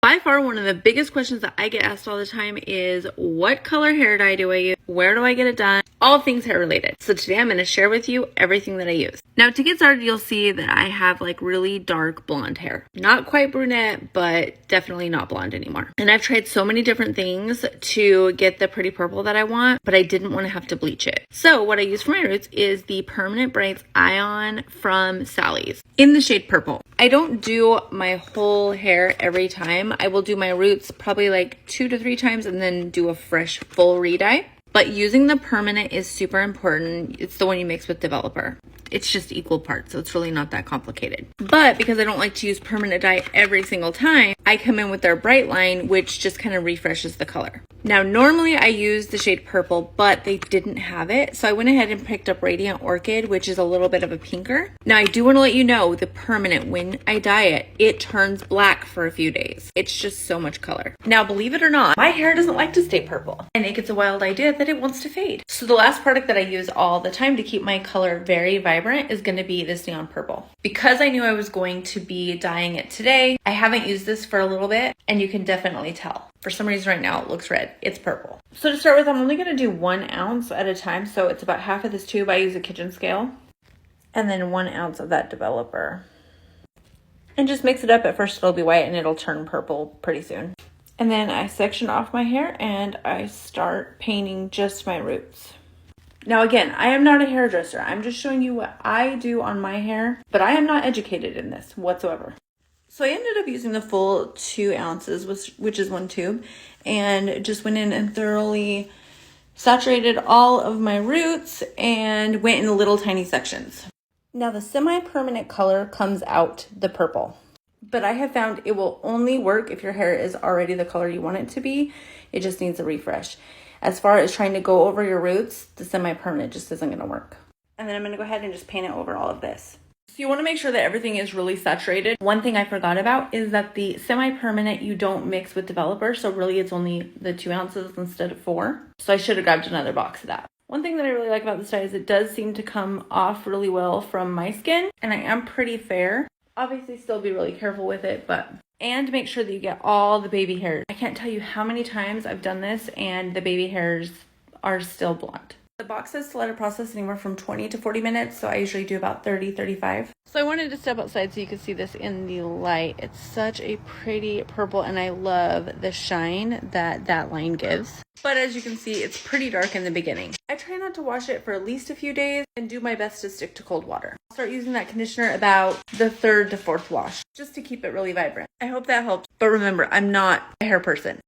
By far, one of the biggest questions that I get asked all the time is, what color hair dye do I use? Where do I get it done? All things hair related. So today I'm going to share with you everything that I use. Now to get started, you'll see that I have like really dark blonde hair. Not quite brunette, but definitely not blonde anymore. And I've tried so many different things to get the pretty purple that I want, but I didn't want to have to bleach it. So what I use for my roots is the Permanent Brights Ion from Sally's in the shade purple. I don't do my whole hair every time. I will do my roots probably like 2 to 3 times and then do a fresh full re-dye. But using the permanent is super important. It's the one you mix with developer. It's just equal parts, so it's really not that complicated. But because I don't like to use permanent dye every single time, I come in with their bright line, which just kind of refreshes the color. Now, normally I use the shade purple, but they didn't have it. So I went ahead and picked up Radiant Orchid, which is a little bit of a pinker. Now, I do want to let you know the permanent, when I dye it, it turns black for a few days. It's just so much color. Now, believe it or not, my hair doesn't like to stay purple, and it gets a wild idea that it wants to fade. So the last product that I use all the time to keep my color very vibrant is going to be this Neon Purple. Because I knew I was going to be dyeing it today, I haven't used this for a little bit, and you can definitely tell. For some reason right now it looks red. It's purple. So to start with, I'm only going to do 1 ounce at a time. So it's about half of this tube. I use a kitchen scale. And then 1 ounce of that developer. And just mix it up. At first it'll be white and it'll turn purple pretty soon. And then I section off my hair and I start painting just my roots. Now again, I am not a hairdresser. I'm just showing you what I do on my hair, but I am not educated in this whatsoever. So I ended up using the full 2 ounces, which is 1 tube, and just went in and thoroughly saturated all of my roots and went in little tiny sections. Now the semi-permanent color comes out the purple, but I have found it will only work if your hair is already the color you want it to be. It just needs a refresh. As far as trying to go over your roots, the semi-permanent just isn't going to work. And then I'm going to go ahead and just paint it over all of this. So you want to make sure that everything is really saturated. One thing I forgot about is that the semi-permanent you don't mix with developer. So really it's only the 2 ounces instead of 4. So I should have grabbed another box of that. One thing that I really like about this dye is it does seem to come off really well from my skin. And I am pretty fair. Obviously still be really careful with it, and make sure that you get all the baby hairs. I can't tell you how many times I've done this and the baby hairs are still blonde. The box says to let it process anywhere from 20 to 40 minutes, so I usually do about 30, 35. So I wanted to step outside so you could see this in the light. It's such a pretty purple, and I love the shine that that line gives. But as you can see, it's pretty dark in the beginning. I try not to wash it for at least a few days and do my best to stick to cold water. I'll start using that conditioner about the 3rd to 4th wash, just to keep it really vibrant. I hope that helps. But remember, I'm not a hair person.